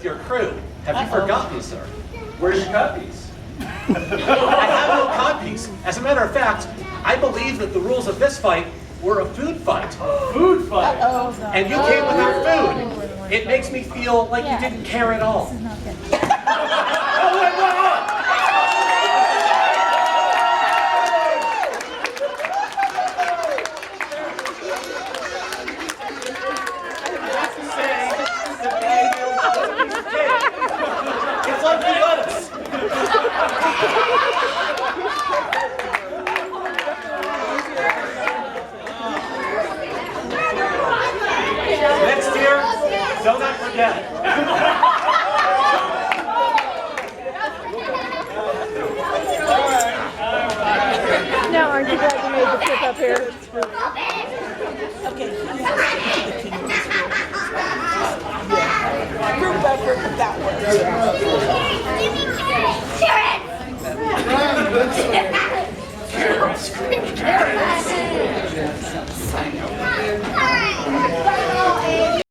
Your crew. Have you forgotten, sir? Where's your codpiece? I have no codpiece. As a matter of fact, I believe that the rules of this fight were a food fight. Food fight. And you came without food. It makes me feel like you didn't care at all. It's like you let us. Next year, do not forget. Now, aren't you glad you made the trip up here? Okay. Group effort that Carrots!